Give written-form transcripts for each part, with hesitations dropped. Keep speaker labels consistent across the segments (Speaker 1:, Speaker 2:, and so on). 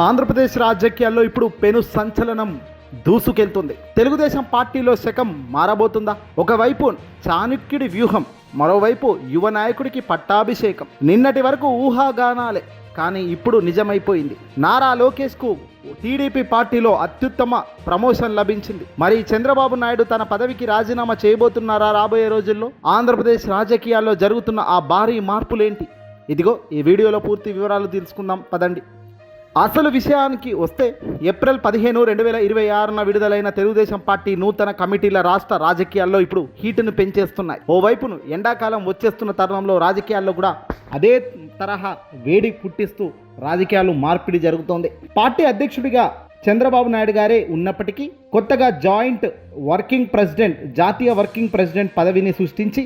Speaker 1: ఆంధ్రప్రదేశ్ రాజకీయాల్లో ఇప్పుడు పెను సంచలనం దూసుకెళ్తుంది. తెలుగుదేశం పార్టీలో శకం మారబోతుందా? ఒకవైపు చాణక్యుడి వ్యూహం, మరోవైపు యువ నాయకుడికి పట్టాభిషేకం. నిన్నటి వరకు ఊహాగానాలే, కానీ ఇప్పుడు నిజమైపోయింది. నారా లోకేష్కు టీడీపీ పార్టీలో అత్యుత్తమ ప్రమోషన్ లభించింది. మరి చంద్రబాబు నాయుడు తన పదవికి రాజీనామా చేయబోతున్నారా రాబోయే రోజుల్లో? ఆంధ్రప్రదేశ్ రాజకీయాల్లో జరుగుతున్న ఆ భారీ మార్పులేంటి? ఇదిగో ఈ వీడియోలో పూర్తి వివరాలు తెలుసుకుందాం పదండి. అసలు విషయానికి వస్తే ఏప్రిల్ 15, 2026 విడుదలైన తెలుగుదేశం పార్టీ నూతన కమిటీల రాష్ట్ర రాజకీయాల్లో ఇప్పుడు హీటును పెంచేస్తున్నాయి. ఓవైపును ఎండాకాలం వచ్చేస్తున్న తరుణంలో రాజకీయాల్లో కూడా అదే తరహా వేడి పుట్టిస్తూ రాజకీయాలు మార్పిడి జరుగుతోంది. పార్టీ అధ్యక్షుడిగా చంద్రబాబు నాయుడు గారే ఉన్నప్పటికీ కొత్తగా జాతీయ వర్కింగ్ ప్రెసిడెంట్ పదవిని సృష్టించి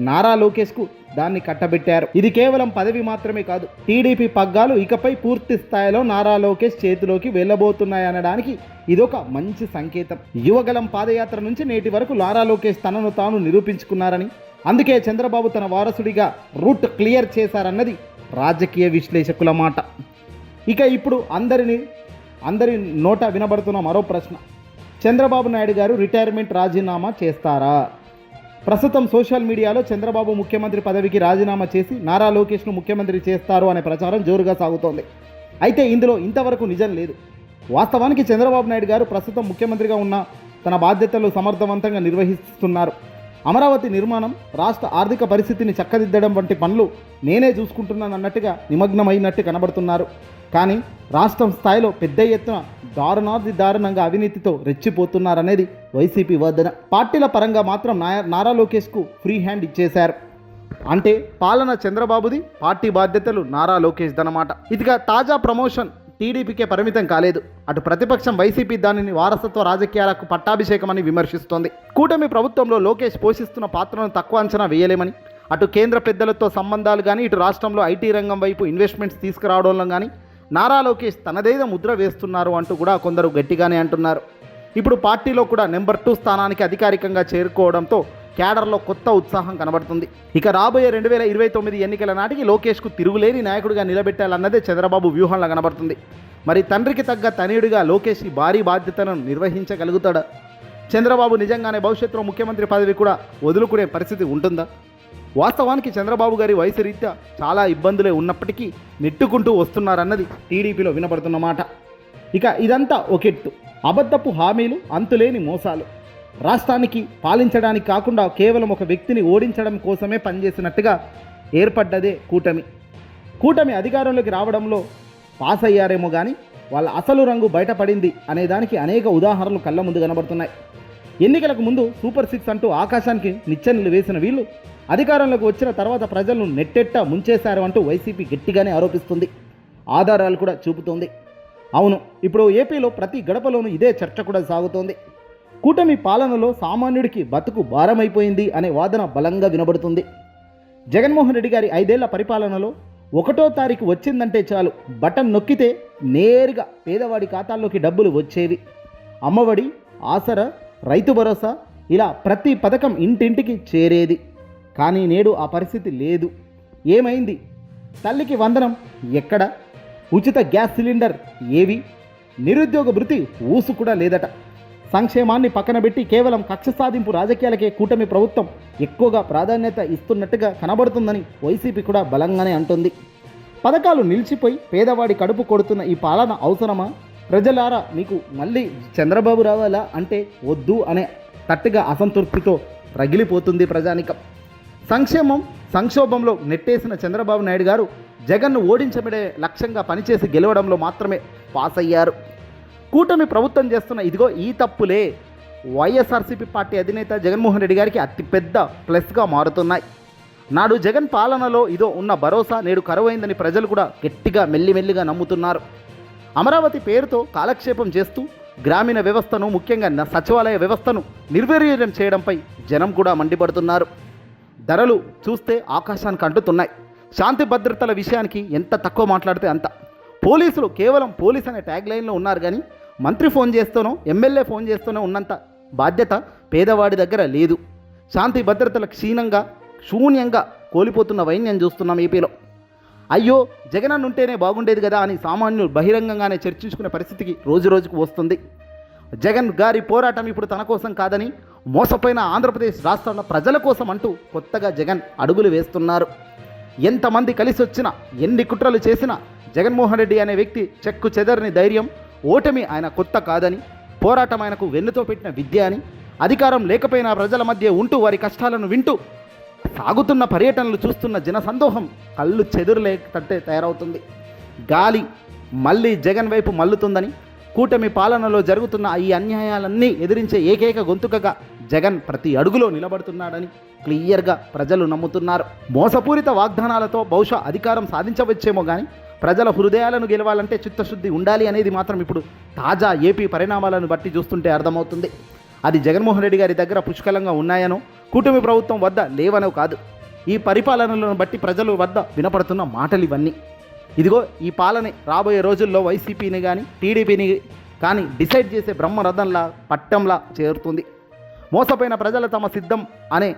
Speaker 1: నారా లోకేష్కు దాన్ని కట్టబెట్టారు. ఇది కేవలం పదవి మాత్రమే కాదు, టీడీపీ పగ్గాలు ఇకపై పూర్తి స్థాయిలో నారా లోకేష్ చేతిలోకి వెళ్ళబోతున్నాయనడానికి ఇదొక మంచి సంకేతం. యువగలం పాదయాత్ర నుంచి నేటి వరకు నారా లోకేష్ తనను తాను నిరూపించుకున్నారని, అందుకే చంద్రబాబు తన వారసుడిగా రూట్ క్లియర్ చేశారన్నది రాజకీయ విశ్లేషకుల మాట. ఇక ఇప్పుడు అందరి నోట వినబడుతున్న మరో ప్రశ్న, చంద్రబాబు నాయుడు గారు రిటైర్మెంట్ రాజీనామా చేస్తారా? ప్రస్తుతం సోషల్ మీడియాలో చంద్రబాబు ముఖ్యమంత్రి పదవికి రాజీనామా చేసి నారా లోకేష్ను ముఖ్యమంత్రి చేస్తారు అనే ప్రచారం జోరుగా సాగుతోంది. అయితే ఇందులో ఇంతవరకు నిజం లేదు. వాస్తవానికి చంద్రబాబు నాయుడు గారు ప్రస్తుతం ముఖ్యమంత్రిగా ఉన్న తన బాధ్యతలు సమర్థవంతంగా నిర్వహిస్తున్నారు. అమరావతి నిర్మాణం, రాష్ట్ర ఆర్థిక పరిస్థితిని చక్కదిద్దడం వంటి పనులు నేనే చూసుకుంటున్నానన్నట్టుగా నిమగ్నమైనట్టు కనబడుతున్నారు. కానీ రాష్ట్రం స్థాయిలో పెద్ద ఎత్తున దారుణంగా అవినీతితో రెచ్చిపోతున్నారనేది వైసీపీ వాదన. పార్టీల పరంగా మాత్రం నారా లోకేష్కు ఫ్రీ హ్యాండ్ ఇచ్చేశారు. అంటే పాలన చంద్రబాబుది, పార్టీ బాధ్యతలు నారా లోకేష్ దన్నమాట. ఇదిగా తాజా ప్రమోషన్ టీడీపీకే పరిమితం కాలేదు. అటు ప్రతిపక్షం వైసీపీ దానిని వారసత్వ రాజకీయాలకు పట్టాభిషేకమని విమర్శిస్తోంది. కూటమి ప్రభుత్వంలో లోకేష్ పోషిస్తున్న పాత్రను తక్కువ అంచనా వేయలేమని, అటు కేంద్ర పెద్దలతో సంబంధాలు కానీ, ఇటు రాష్ట్రంలో ఐటీ రంగం వైపు ఇన్వెస్ట్మెంట్స్ తీసుకురావడంలో కానీ నారా లోకేష్ తనదేదో ముద్ర వేస్తున్నారు అంటూ కూడా కొందరు గట్టిగానే అంటున్నారు. ఇప్పుడు పార్టీలో కూడా నెంబర్ 2 స్థానానికి అధికారికంగా చేరుకోవడంతో క్యాడర్లో కొత్త ఉత్సాహం కనబడుతుంది. ఇక రాబోయే 2029 ఎన్నికల నాటికి లోకేష్కు తిరుగులేని నాయకుడిగా నిలబెట్టాలన్నదే చంద్రబాబు వ్యూహంలో కనబడుతుంది. మరి తండ్రికి తగ్గ తనయుడిగా లోకేష్ ఈ భారీ బాధ్యతలను నిర్వహించగలుగుతాడా? చంద్రబాబు నిజంగానే భవిష్యత్తులో ముఖ్యమంత్రి పదవి కూడా వదులుకునే పరిస్థితి ఉంటుందా? వాస్తవానికి చంద్రబాబు గారి వయసు రీత్యా చాలా ఇబ్బందులే ఉన్నప్పటికీ నెట్టుకుంటూ వస్తున్నారన్నది టీడీపీలో వినపడుతున్న మాట. ఇక ఇదంతా ఒకెత్తు, అబద్ధపు హామీలు, అంతులేని మోసాలు. రాష్ట్రానికి పాలించడానికి కాకుండా కేవలం ఒక వ్యక్తిని ఓడించడం కోసమే పనిచేసినట్టుగా ఏర్పడ్డదే కూటమి అధికారంలోకి రావడంలో పాస్ అయ్యారేమో కానీ వాళ్ళ అసలు రంగు బయటపడింది అనేదానికి అనేక ఉదాహరణలు కళ్ళ ముందు కనబడుతున్నాయి. ఎన్నికలకు ముందు సూపర్ 6 అంటూ ఆకాశానికి నిచ్చెనలు వేసిన వీళ్ళు అధికారంలోకి వచ్చిన తర్వాత ప్రజలను నెట్టెట్ట ముంచేశారు అంటూ వైసీపీ గట్టిగానే ఆరోపిస్తుంది, ఆధారాలు కూడా చూపుతోంది. అవును, ఇప్పుడు ఏపీలో ప్రతి గడపలోనూ ఇదే చర్చ కూడా సాగుతోంది. కూటమి పాలనలో సామాన్యుడికి బతుకు భారమైపోయింది అనే వాదన బలంగా వినబడుతుంది. జగన్మోహన్ రెడ్డి గారి 5 ఏళ్ల పరిపాలనలో 1వ తారీఖు వచ్చిందంటే చాలు, బటన్ నొక్కితే నేరుగా పేదవాడి ఖాతాల్లోకి డబ్బులు వచ్చేవి. అమ్మఒడి, ఆసరా, రైతు భరోసా, ఇలా ప్రతి పథకం ఇంటింటికి చేరేది. కానీ నేడు ఆ పరిస్థితి లేదు. ఏమైంది? తల్లికి వందనం ఎక్కడ? ఉచిత గ్యాస్ సిలిండర్ ఏవి? నిరుద్యోగ భృతి ఊసు కూడా లేదట. సంక్షేమాన్ని పక్కన పెట్టి కేవలం కక్ష సాధింపు రాజకీయాలకే కూటమి ప్రభుత్వం ఎక్కువగా ప్రాధాన్యత ఇస్తున్నట్టుగా కనబడుతుందని వైసీపీ కూడా బలంగానే అంటుంది. పథకాలు నిలిచిపోయి పేదవాడి కడుపు కొడుతున్న ఈ పాలన అవసరమా? ప్రజలారా, మీకు మళ్ళీ చంద్రబాబు రావాలా అంటే వద్దు అనే తట్టుగా అసంతృప్తితో రగిలిపోతుంది ప్రజానికం. సంక్షోభంలో నెట్టేసిన చంద్రబాబు నాయుడు గారు జగన్ను ఓడించబడే లక్ష్యంగా పనిచేసి గెలవడంలో మాత్రమే పాస్ అయ్యారు. కూటమి ప్రభుత్వం చేస్తున్న ఇదిగో ఈ తప్పులే వైఎస్ఆర్సీపీ పార్టీ అధినేత జగన్మోహన్ రెడ్డి గారికి అతిపెద్ద ప్లస్గా మారుతున్నాయి. నాడు జగన్ పాలనలో ఇదో ఉన్న భరోసా నేడు కరువైందని ప్రజలు కూడా గట్టిగా మెల్లిమెల్లిగా నమ్ముతున్నారు. అమరావతి పేరుతో కాలక్షేపం చేస్తూ గ్రామీణ వ్యవస్థను, ముఖ్యంగా సచివాలయ వ్యవస్థను నిర్వీర్యం చేయడంపై జనం కూడా మండిపడుతున్నారు. ధరలు చూస్తే ఆకాశానికి అంటుతున్నాయి. శాంతి భద్రతల విషయానికి ఎంత తక్కువ మాట్లాడితే అంత. పోలీసులు కేవలం పోలీస్ అనే ట్యాగ్ లైన్లో ఉన్నారు కానీ మంత్రి ఫోన్ చేస్తూనో, ఎమ్మెల్యే ఫోన్ చేస్తూనో ఉన్నంత బాధ్యత పేదవాడి దగ్గర లేదు. శాంతి భద్రతల క్షీణంగా, శూన్యంగా కోల్పోతున్న వైన్యం చూస్తున్నాం ఏపీలో. అయ్యో జగనన్న ఉంటేనే బాగుండేది కదా అని సామాన్యులు బహిరంగంగానే చర్చించుకునే పరిస్థితికి రోజు రోజుకు వస్తుంది. జగన్ గారి పోరాటం ఇప్పుడు తన కోసం కాదని మోసపోయిన ఆంధ్రప్రదేశ్ రాష్ట్రంలో ప్రజల కోసం అంటూ కొత్తగా జగన్ అడుగులు వేస్తున్నారు. ఎంతమంది కలిసి వచ్చినా ఎన్ని కుట్రలు చేసినా జగన్మోహన్ రెడ్డి అనే వ్యక్తి చెక్కు చెదరని ధైర్యం, ఓటమి ఆయన కొత్త కాదని, పోరాటం ఆయనకు వెన్నుతో పెట్టిన విద్య అని, అధికారం లేకపోయినా ప్రజల మధ్య ఉంటూ వారి కష్టాలను వింటూ సాగుతున్న పర్యటనలు చూస్తున్న జనసందోహం కళ్ళు చెదురులేకట్టే తయారవుతుంది. గాలి మళ్ళీ జగన్ వైపు మల్లుతుందని, కూటమి పాలనలో జరుగుతున్న ఈ అన్యాయాలన్నీ ఎదిరించే ఏకైక గొంతుకగా జగన్ ప్రతి అడుగులో నిలబడుతున్నాడని క్లియర్గా ప్రజలు నమ్ముతున్నారు. మోసపూరిత వాగ్దానాలతో బహుశా అధికారం సాధించవచ్చేమో కానీ ప్రజల హృదయాలను గెలవాలంటే చిత్తశుద్ధి ఉండాలి అనేది మాత్రం ఇప్పుడు తాజా ఏపీ పరిణామాలను బట్టి చూస్తుంటే అర్థమవుతుంది. అది జగన్మోహన్ రెడ్డి గారి దగ్గర పుష్కలంగా ఉన్నాయనో, కూటమి ప్రభుత్వం వద్ద లేవనో కాదు. ఈ పరిపాలనలను బట్టి ప్రజల వద్ద వినపడుతున్న మాటలు ఇవన్నీ. ఇదిగో ఈ పాలన రాబోయే రోజుల్లో వైసీపీని కానీ టీడీపీని కానీ డిసైడ్ చేసే బ్రహ్మరథంలా పట్టంలా చేరుతుంది. మోసపోయిన ప్రజలు తమ సిద్ధం అనే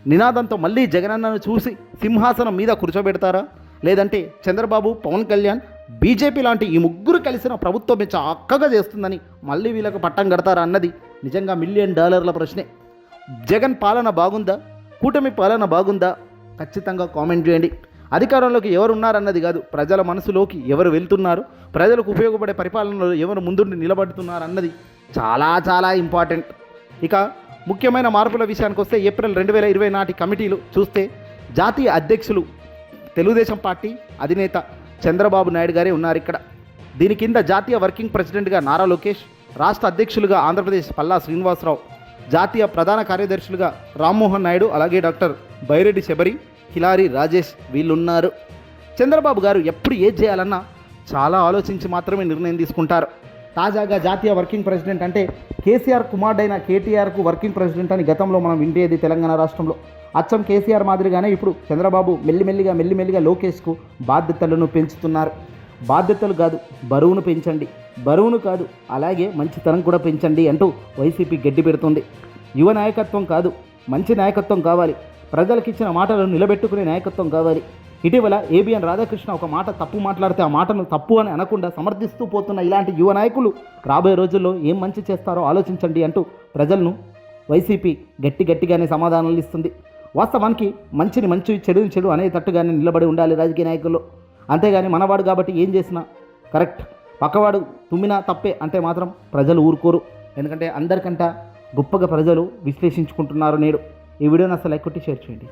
Speaker 1: నినాదంతో మళ్ళీ జగనన్నను చూసి సింహాసనం మీద కూర్చోబెడతారా, లేదంటే చంద్రబాబు, పవన్ కళ్యాణ్, బీజేపీ లాంటి ఈ ముగ్గురు కలిసిన ప్రభుత్వం చక్కగా చేస్తుందని మళ్ళీ వీళ్ళకు పట్టం కడతారా అన్నది నిజంగా $1 మిలియన్ ప్రశ్నే. జగన్ పాలన బాగుందా, కూటమి పాలన బాగుందా? ఖచ్చితంగా కామెంట్ చేయండి. అధికారంలోకి ఎవరు ఉన్నారన్నది కాదు, ప్రజల మనసులోకి ఎవరు వెళ్తున్నారు, ప్రజలకు ఉపయోగపడే పరిపాలనలో ఎవరు ముందుండి నిలబడుతున్నారు అన్నది చాలా చాలా ఇంపార్టెంట్. ఇక ముఖ్యమైన మార్పుల విషయానికి వస్తే ఏప్రిల్ 2020 నాటి కమిటీలు చూస్తే జాతీయ అధ్యక్షులు తెలుగుదేశం పార్టీ అధినేత చంద్రబాబు నాయుడు గారే ఉన్నారు ఇక్కడ. దీని కింద జాతీయ వర్కింగ్ ప్రెసిడెంట్గా నారా లోకేష్, రాష్ట్ర అధ్యక్షులుగా ఆంధ్రప్రదేశ్ పల్లా శ్రీనివాసరావు, జాతీయ ప్రధాన కార్యదర్శులుగా రామ్మోహన్ నాయుడు, అలాగే డాక్టర్ బైరెడ్డి శబరి, కిలారి రాజేష్ వీళ్ళున్నారు. చంద్రబాబు గారు ఎప్పుడు ఏది చేయాలన్నా చాలా ఆలోచించి మాత్రమే నిర్ణయం తీసుకుంటారు. తాజాగా జాతీయ వర్కింగ్ ప్రెసిడెంట్ అంటే కేసీఆర్ కుమారుడైన కేటీఆర్కు వర్కింగ్ ప్రెసిడెంట్ అని గతంలో మనం వింటేది తెలంగాణ రాష్ట్రంలో. అచ్చం కేసీఆర్ మాదిరిగానే ఇప్పుడు చంద్రబాబు మెల్లిమెల్లిగా లోకేష్కు బాధ్యతలను పెంచుతున్నారు. బాధ్యతలు కాదు, బరువును పెంచండి, బరువును కాదు అలాగే మంచితనం కూడా పెంచండి అంటూ వైసీపీ గడ్డి పెడుతుంది. యువ నాయకత్వం కాదు, మంచి నాయకత్వం కావాలి, ప్రజలకు ఇచ్చిన మాటలను నిలబెట్టుకునే నాయకత్వం కావాలి. ఇటీవల ఏబిఎన్ రాధాకృష్ణ ఒక మాట తప్పు మాట్లాడితే ఆ మాటను తప్పు అని అనకుండా సమర్థిస్తూ పోతున్న ఇలాంటి యువ నాయకులు రాబోయే రోజుల్లో ఏం మంచి చేస్తారో ఆలోచించండి అంటూ ప్రజలను వైసీపీ గట్టిగానే సమాధానాలు ఇస్తుంది. వాస్తవానికి మంచిని మంచి, చెడుని చెడు అనే తట్టుగానే నిలబడి ఉండాలి రాజకీయ నాయకుల్లో. అంతేగాని మనవాడు కాబట్టి ఏం చేసినా కరెక్ట్, పక్కవాడు తుమ్మినా తప్పే అంటే మాత్రం ప్రజలు ఊరుకోరు. ఎందుకంటే అందరికంటే గొప్పగా ప్రజలు విశ్లేషించుకుంటున్నారు నేడు. ఈ వీడియోని అసలు లైక్ కొట్టి షేర్ చేయండి.